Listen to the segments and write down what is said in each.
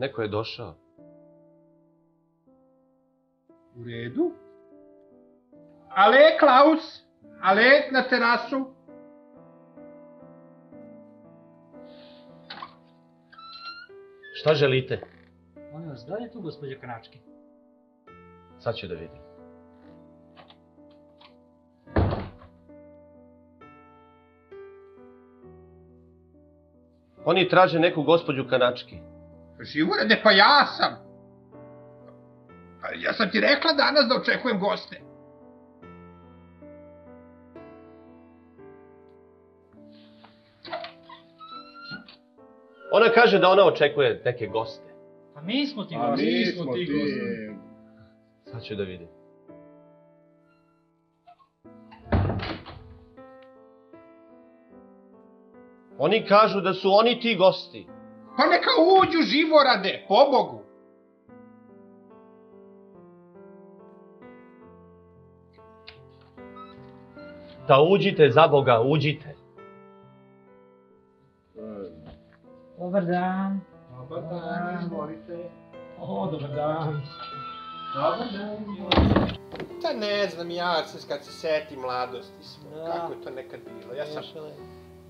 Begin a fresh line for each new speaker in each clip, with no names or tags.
Neko je došao.
U redu. Ale, Klaus! Ale, na terasu!
Šta želite?
Molim vas, da li je tu gospođa Kanački?
Sad ću da vidim. Oni traže neku gospođu Kanački.
Živorade, pa ja sam! Ja sam ti rekla danas da očekujem goste.
Ona kaže da ona očekuje neke goste.
Pa mi smo ti
A
gosti.
mi smo ti gosti.
Sad ću da vidim. Oni kažu da su oni ti gosti.
Pa neka uđu, Živorade, pobogu.
Da uđite, za Boga, uđite.
Dobar dan.
Dobar dan, izvolite.
O, dobar dan.
Dobar dan. Da ne znam, ja se kad se setim mladosti smo, kako je to nekad bilo. Ja sam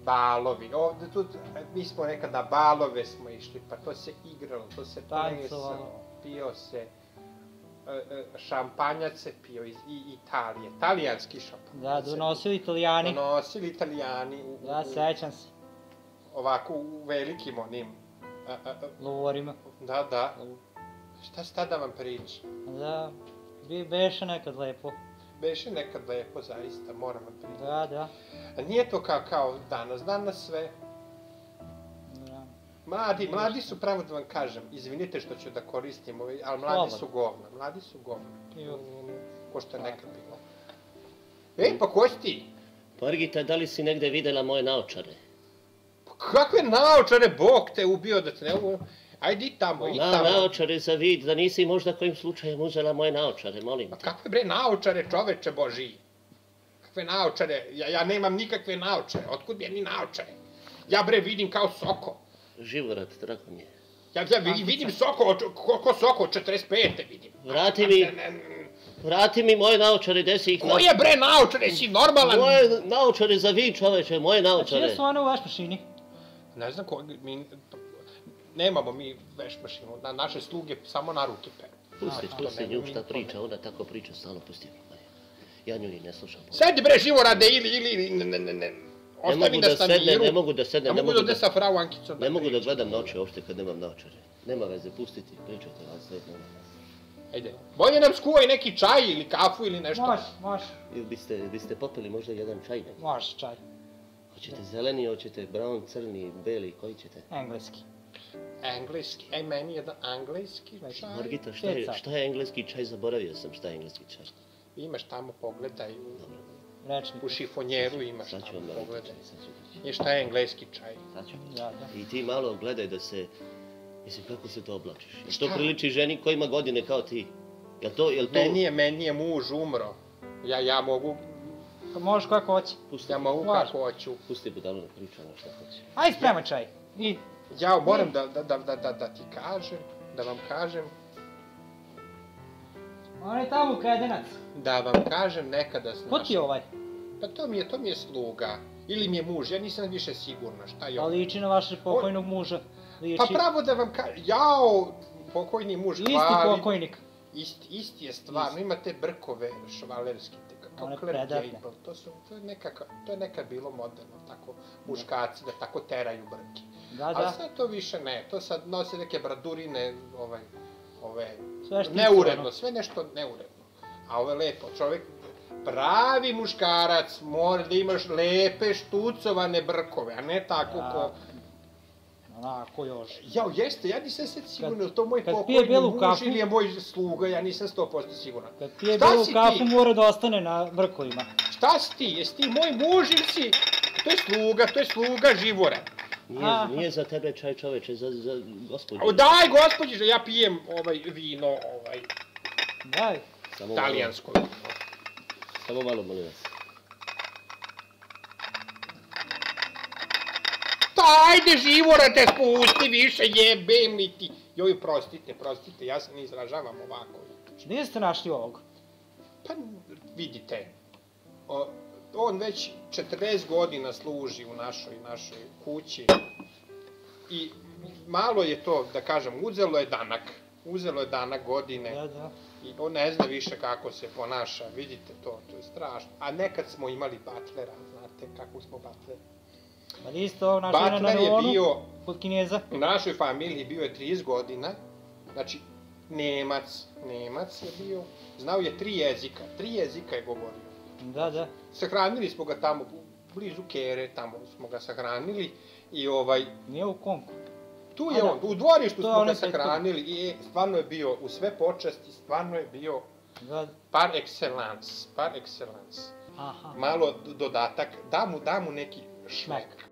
balovi, ovde tu, mi smo nekad na balove smo išli, pa to se igralo, to se plesalo, pio se, šampanjac se pio iz Italije, talijanski šampanjac.
Da, donosili Italijani.
Donosili Italijani
Da, sećam se.
Ovako u velikim onim...
Lovorima.
Da, da. Šta se tada vam priča?
Da, beše nekad lepo.
Beše nekad lepo, zaista, moram vam pričati.
Da, da.
A nije to kao danas sve.
Da.
Mladi su, pravo da vam kažem, izvinite što ću da koristim, ali mladi su govna, mladi su govna. Ko što je nekad bilo. Ej, pa ko si ti?
Margita, da li si negde videla moje naočare?
Kakve naočare, Bog te ubio da te ne ubio. Ajde i tamo, i tamo.
Naočare za vid, da nisi možda kojim slučajem uzela moje naočare, molim te.
Kakve bre naočare, čoveče Božiji? Kakve naočare? Ja nemam nikakve naočare, otkud bi jedni naočare? Ja bre vidim kao soko.
Živorat, drago mi je.
Ja vidim soko, koliko soko, 45. vidim.
Vrati mi moje naočare, gde si ih...
Koje bre naočare, si normalan?
Moje naočare za vid, čoveče, moje naočare.
A čije su one u vaš mašini?
Ne znam ko, nemamo mi veš mašinu, naše sluge samo na ruke peru.
Pusti nju šta priča, ona tako priča, stalno pusti mi. Ja nju ni ne slušam.
Sedi bre, Živorade, ili, ostavi da sam miru.
Ne mogu da sednem,
ne mogu da sa frau Ankicom.
Ne mogu da gledam na oči uopšte kad nemam naočare. Nema veze, pustiti, pričajte vas sve.
Ajde, bolje nam skuvaj neki čaj ili kafu ili nešto.
Može.
Ili biste popili možda jedan čaj?
Može čaj.
Hoćete zeleni, hoćete brown, crni, beli, koji ćete?
Engleski.
Engleski, meni jedan engleski čaj.
Margita, šta je engleski čaj? Zaboravio sam šta je engleski čaj.
Imaš tamo, pogledaj,
Rečnik.
u šifonjeru imaš tamo, pogledaj.
I
I šta je engleski čaj?
I ti malo gledaj da se, mislim kako se to oblačiš. I što priliči ženi koja ima godine kao ti? Jel to...
Meni je muž umro. Ja mogu...
Pa možeš kako hoće.
Ja mogu kako hoću.
Pusti budalu da priča ono šta hoće.
Ajde spremaj čaj.
Ja moram da ti kažem, da vam kažem.
On je tamo kredenac.
Da vam kažem nekada s
Ko ti je ovaj?
Pa to mi je sluga. Ili mi je muž, ja nisam više sigurna šta je
Pa
ovo.
liči na vašeg pokojnog muža.
Pa pravo da vam kažem, jao, pokojni muž, hvali.
Isti pokojnik.
Isti je stvarno, ima te brkove švalerske, kao Clark Gable. To je nekad bilo moderno, tako, muškarci da tako teraju brke. Ali sad to više ne, to sad nosi neke bradurine, neuredno, sve nešto neuredno. A ovo je lepo, čovjek, pravi muškarac, mora da imaš lepe štucovane brkove, a ne tako ko...
Onako još.
Jao, jeste, ja nisam sad siguran, je to moj pokojni muž ili je moj sluga, ja nisam 100% siguran.
Kad pije belu kafu mora da ostane na brkovima.
Šta si ti? Jesi ti moj muž ili si... To je sluga Živora.
Nije za tebe čaj, čoveče, za gospođu.
Daj, gospođi, ja pijem vino,
Daj.
Talijansko vino.
Samo malo, molim vas.
Ajde, Živora, te spusti više, jebem li ti. Joj, prostite, ja se ne izražavam ovako.
Gdje ste našli ovog?
Pa, vidite, on već 40 godina služi u našoj kući i malo je to, da kažem, uzelo je danak godine
Da.
i on ne zna više kako se ponaša, vidite to je strašno. A nekad smo imali butlera, znate kako smo butlera.
Pa vi ste ovog našli na
Butler je
Neonu,
bio,
kod Kineza.
u našoj familiji bio je 30 godina, znači Nemac je bio, znao je 3 jezika je govorio.
Da.
Sahranili smo ga tamo, blizu Kere, tamo smo ga sahranili i
Nije u Konku.
tu je on, u dvorištu
To je
smo ga
onaj
sahranili i stvarno je bio u sve počasti, stvarno je bio
Da.
par excellence.
Aha.
Malo dodatak, da mu neki šmek.